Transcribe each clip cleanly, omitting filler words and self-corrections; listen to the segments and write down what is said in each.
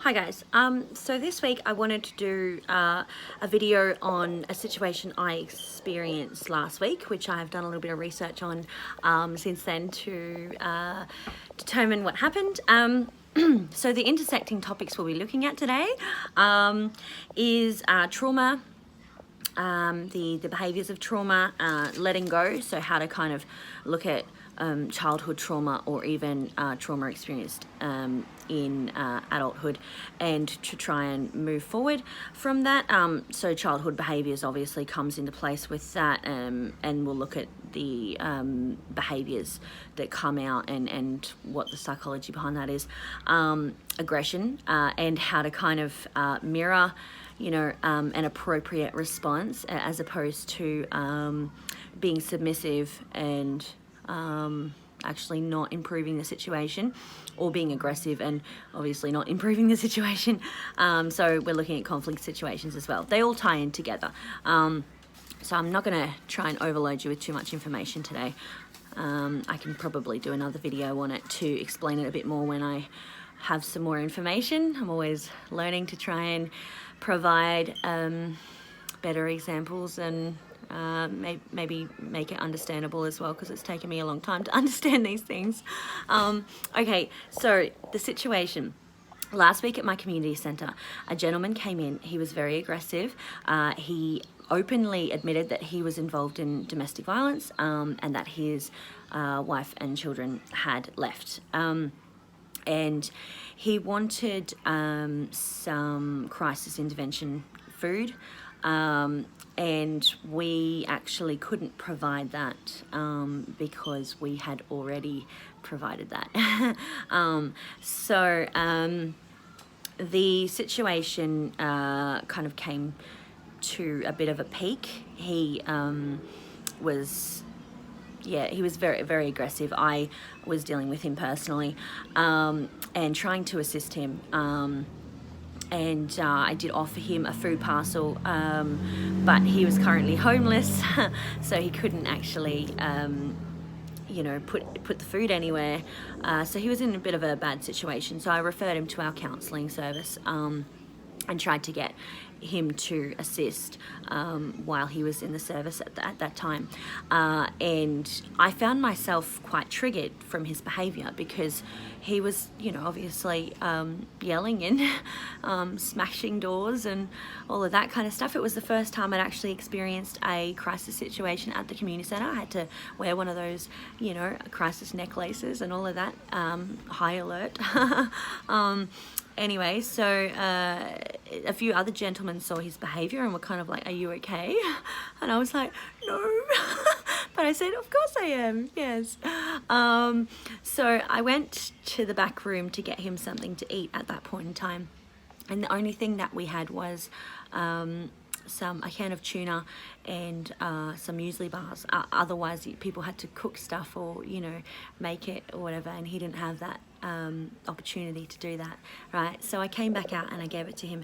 Hi guys, so this week I wanted to do a video on a situation I experienced last week, which I have done a little bit of research on since then to determine what happened. So the intersecting topics we'll be looking at today is trauma, the behaviours of trauma, letting go, so how to kind of look at childhood trauma or even trauma experienced in adulthood, and to try and move forward from that. So childhood behaviours obviously comes into place with that, and we'll look at the behaviours that come out and what the psychology behind that is. Aggression, and how to kind of mirror an appropriate response, as opposed to being submissive and actually not improving the situation, or being aggressive and obviously not improving the situation. So we're looking at conflict situations as well. They all tie in together. So I'm not going to try and overload you with too much information today. I can probably do another video on it to explain it a bit more when I have some more information. I'm always learning to try and provide better examples and maybe make it understandable as well, because it's taken me a long time to understand these things. Okay, so the situation. Last week at my community centre, a gentleman came in. He was very aggressive. He openly admitted that he was involved in domestic violence, and that his wife and children had left. And he wanted some crisis intervention food, and we actually couldn't provide that because we had already provided that. So the situation kind of came to a bit of a peak. He was very, very aggressive. I was dealing with him personally, and trying to assist him. And I did offer him a food parcel, but he was currently homeless, so he couldn't actually, put the food anywhere. So he was in a bit of a bad situation. So I referred him to our counselling service, and tried to get him to assist while he was in the service at that time. And I found myself quite triggered from his behaviour, because he was, obviously yelling and smashing doors and all of that kind of stuff. It was the first time I'd actually experienced a crisis situation at the community centre. I had to wear one of those, crisis necklaces and all of that, high alert. Anyway, so a few other gentlemen saw his behaviour and were kind of like, "Are you okay?" And I was like, "No." But I said, "Of course I am, yes." So I went to the back room to get him something to eat at that point in time. And the only thing that we had was a can of tuna and some muesli bars. Otherwise, people had to cook stuff or, make it or whatever, and he didn't have that opportunity to do that, right? So I came back out and I gave it to him,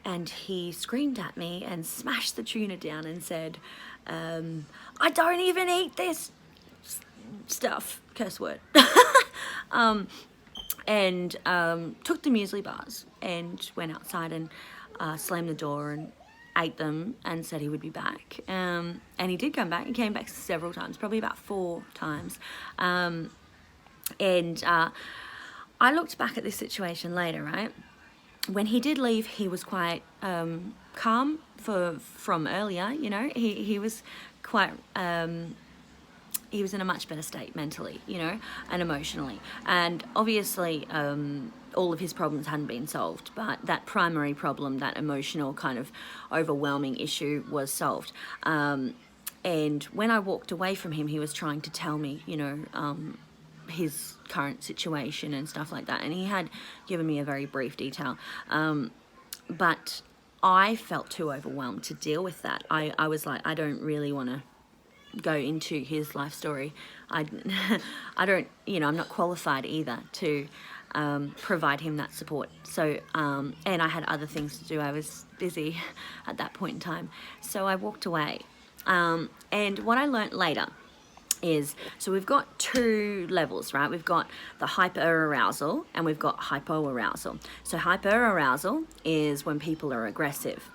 and he screamed at me and smashed the tuna down and said, "I don't even eat this stuff," curse word. And took the muesli bars and went outside and slammed the door and ate them and said he would be back. And he did come back. He came back several times, probably about 4 times. And I looked back at this situation later, right? When he did leave, he was quite calm from earlier. He was quite he was in a much better state mentally, and emotionally. And obviously, all of his problems hadn't been solved, but that primary problem, that emotional kind of overwhelming issue, was solved. And when I walked away from him, he was trying to tell me, his current situation and stuff like that. And he had given me a very brief detail. But I felt too overwhelmed to deal with that. I was like, I don't really want to go into his life story. I don't, I'm not qualified either to provide him that support. So, and I had other things to do. I was busy at that point in time. So I walked away. And what I learnt later is, so we've got two levels, right? We've got the hyper-arousal and we've got hypo-arousal. So hyper-arousal is when people are aggressive.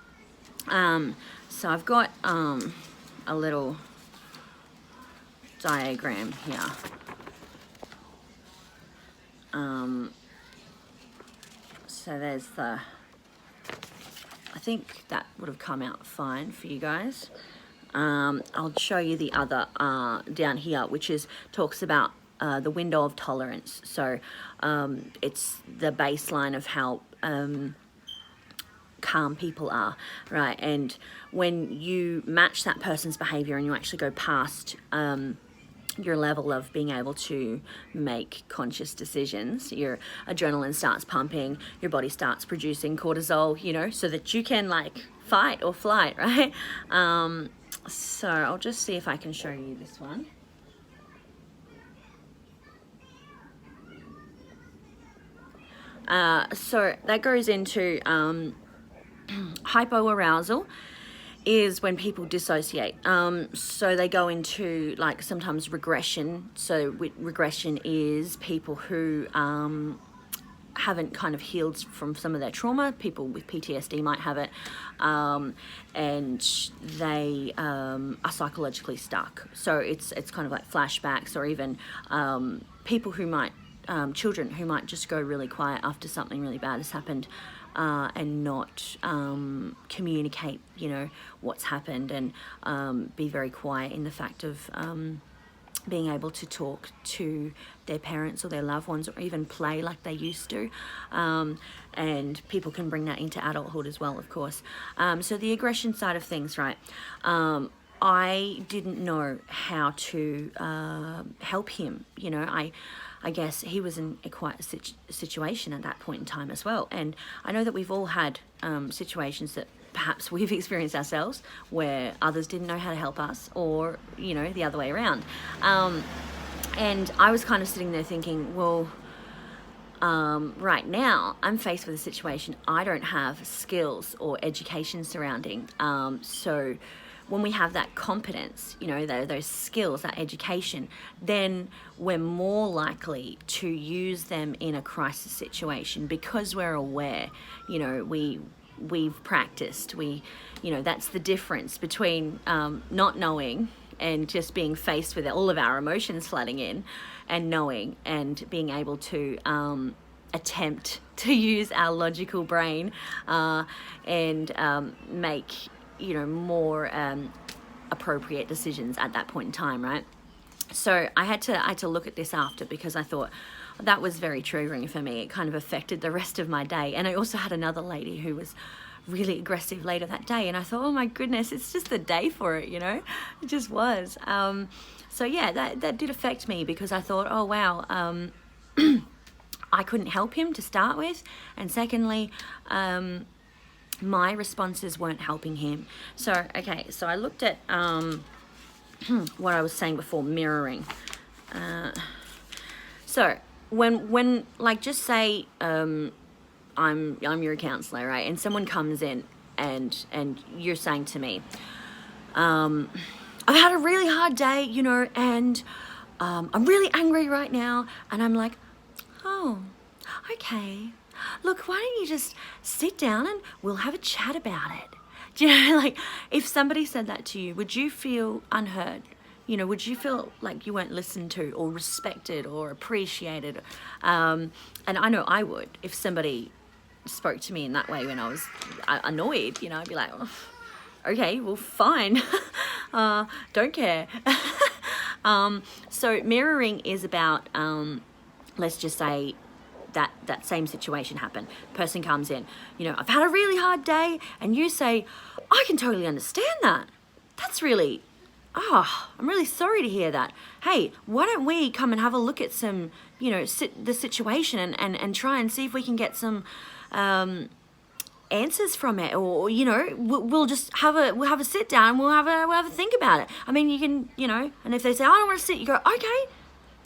So I've got a little diagram here. So there's the, I think that would have come out fine for you guys. I'll show you the other down here, which is talks about the window of tolerance. So it's the baseline of how calm people are, right? And when you match that person's behavior and you actually go past your level of being able to make conscious decisions, your adrenaline starts pumping, your body starts producing cortisol, you know, so that you can like fight or flight, right? So I'll just see if I can show you this one. So that goes into hypoarousal is when people dissociate. So they go into like sometimes regression. So regression is people who haven't kind of healed from some of their trauma. People with PTSD might have it, and they are psychologically stuck. So it's kind of like flashbacks, or even people who might, children who might just go really quiet after something really bad has happened, and not communicate, you know, what's happened, and be very quiet in the fact of being able to talk to their parents or their loved ones, or even play like they used to. And people can bring that into adulthood as well, of course. So the aggression side of things, right? I didn't know how to help him. You know, I guess he was in a quite a situation at that point in time as well. And I know that we've all had situations that perhaps we've experienced ourselves where others didn't know how to help us, or, you know, the other way around. And I was kind of sitting there thinking, well, right now I'm faced with a situation I don't have skills or education surrounding. So when we have that competence, you know, those skills, that education, then we're more likely to use them in a crisis situation because we're aware, you know, we've practiced, you know, that's the difference between not knowing and just being faced with all of our emotions flooding in, and knowing and being able to attempt to use our logical brain and make, you know, more appropriate decisions at that point in time, right? So I had to look at this after, because I thought that was very triggering for me. It kind of affected the rest of my day. And I also had another lady who was really aggressive later that day, and I thought, oh my goodness, it's just the day for it, you know? It just was. So yeah, that did affect me, because I thought, oh wow, I couldn't help him to start with, and secondly, my responses weren't helping him. So okay, so I looked at what I was saying before, mirroring. So when like, just say I'm your counselor, right? And someone comes in and you're saying to me, I've had a really hard day, you know, and I'm really angry right now. And I'm like, oh, okay. Look, why don't you just sit down and we'll have a chat about it? Do you know, like, if somebody said that to you, would you feel unheard? You know, would you feel like you weren't listened to or respected or appreciated? And I know I would. If somebody spoke to me in that way when I was annoyed, you know, I'd be like, oh, okay, well, fine. Don't care. So mirroring is about, let's just say, that same situation happened. Person comes in, you know, I've had a really hard day, and you say, I can totally understand that. That's really, I'm really sorry to hear that. Hey, why don't we come and have a look at some, you know, the situation and try and see if we can get some answers from it, or you know, we'll just have a sit down, we'll have a think about it. I mean, you can, you know, and if they say I don't want to sit, you go, okay,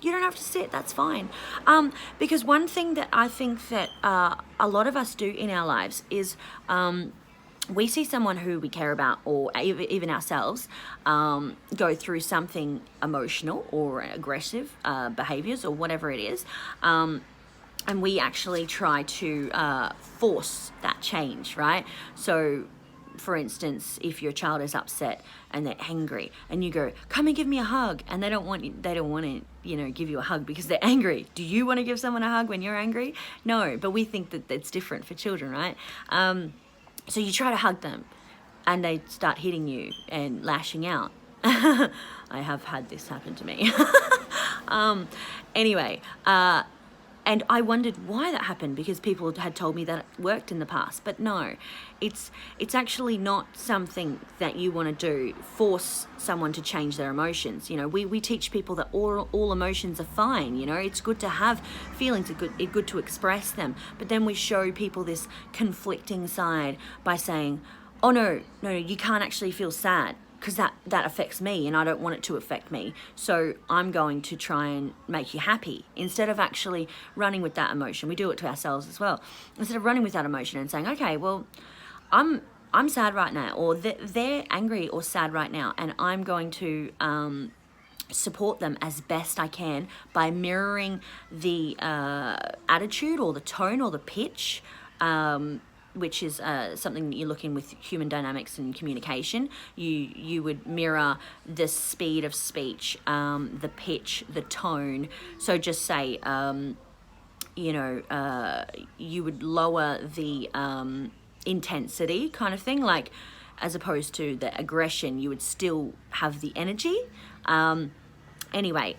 you don't have to sit, that's fine. Because one thing that I think that a lot of us do in our lives is we see someone who we care about, or even ourselves, go through something emotional or aggressive behaviors or whatever it is, and we actually try to force that change, right? So, for instance, if your child is upset and they're angry, and you go, "Come and give me a hug," and they don't want to, give you a hug because they're angry. Do you want to give someone a hug when you're angry? No, but we think that it's different for children, right? So you try to hug them, and they start hitting you and lashing out. I have had this happen to me. Anyway, and I wondered why that happened, because people had told me that it worked in the past. But no, it's actually not something that you want to do, force someone to change their emotions. We teach people that all emotions are fine. It's good to have feelings, it's good to express them. But then we show people this conflicting side by saying, oh, no, you can't actually feel sad, because that affects me, and I don't want it to affect me. So I'm going to try and make you happy, instead of actually running with that emotion. We do it to ourselves as well. Instead of running with that emotion and saying, okay, well, I'm sad right now, or they're angry or sad right now, and I'm going to support them as best I can by mirroring the attitude or the tone or the pitch, which is something that you look in with human dynamics and communication. You would mirror the speed of speech, the pitch, the tone. So just say, you would lower the intensity kind of thing, like, as opposed to the aggression, you would still have the energy. Anyway,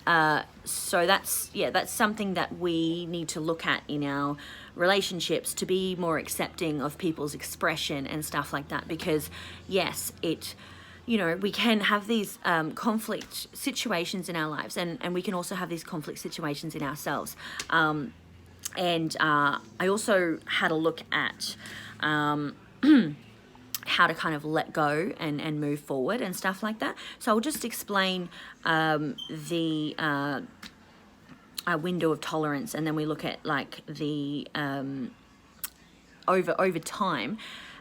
so that's something that we need to look at in our relationships, to be more accepting of people's expression and stuff like that, because yes, we can have these conflict situations in our lives, and we can also have these conflict situations in ourselves. And I also had a look at how to kind of let go and move forward and stuff like that. So I'll just explain the window of tolerance, and then we look at like the over time,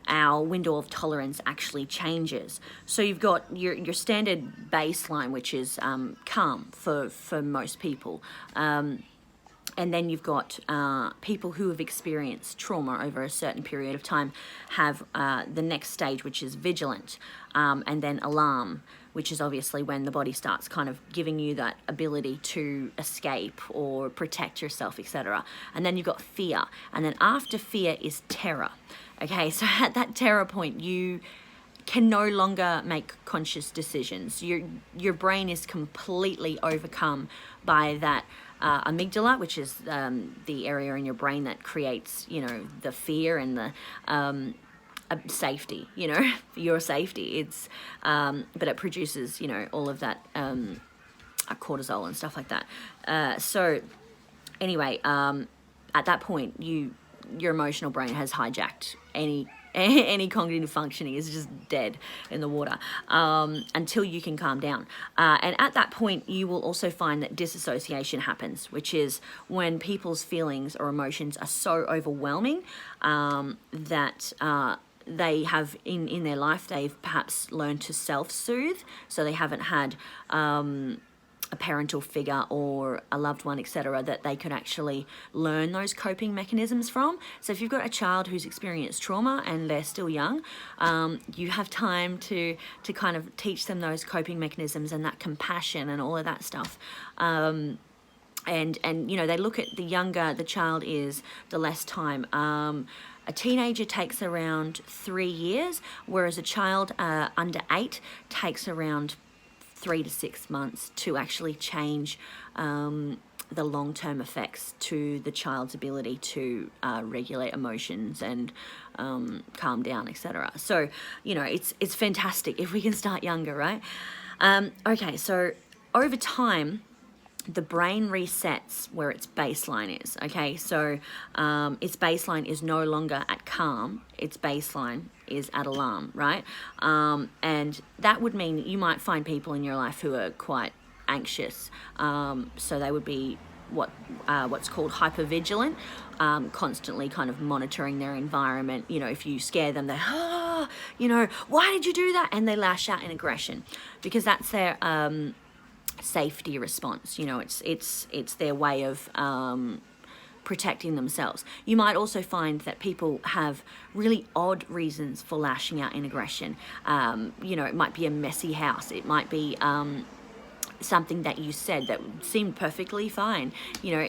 our window of tolerance actually changes. So you've got your standard baseline, which is calm for most people. And then you've got people who have experienced trauma over a certain period of time have the next stage, which is vigilant, and then alarm, which is obviously when the body starts kind of giving you that ability to escape or protect yourself, etc. And then you've got fear. And then after fear is terror. Okay, so at that terror point, you can no longer make conscious decisions. Your brain is completely overcome by that amygdala, which is the area in your brain that creates, the fear and the safety, your safety. It's but it produces, all of that cortisol and stuff like that. So anyway, at that point, your emotional brain has hijacked any cognitive functioning, is just dead in the water until you can calm down. And at that point, you will also find that disassociation happens, which is when people's feelings or emotions are so overwhelming that they have in their life, they've perhaps learned to self-soothe, so they haven't had a parental figure or a loved one, etc., that they could actually learn those coping mechanisms from. So if you've got a child who's experienced trauma and they're still young, you have time to kind of teach them those coping mechanisms and that compassion and all of that stuff. And they look at the younger the child is, the less time. A teenager takes around 3 years, whereas a child under 8 takes around 3 to 6 months to actually change the long-term effects to the child's ability to regulate emotions and calm down, etc. So, it's fantastic if we can start younger, right? Okay, so over time, the brain resets where its baseline is, okay? So its baseline is no longer at calm, its baseline is at alarm, right? And that would mean that you might find people in your life who are quite anxious. So they would be what's called hypervigilant, constantly kind of monitoring their environment. If you scare them, they you know, why did you do that? And they lash out in aggression because that's their safety response. You know, it's their way of protecting themselves. You might also find that people have really odd reasons for lashing out in aggression. You know, it might be a messy house. It might be something that you said that seemed perfectly fine. You know,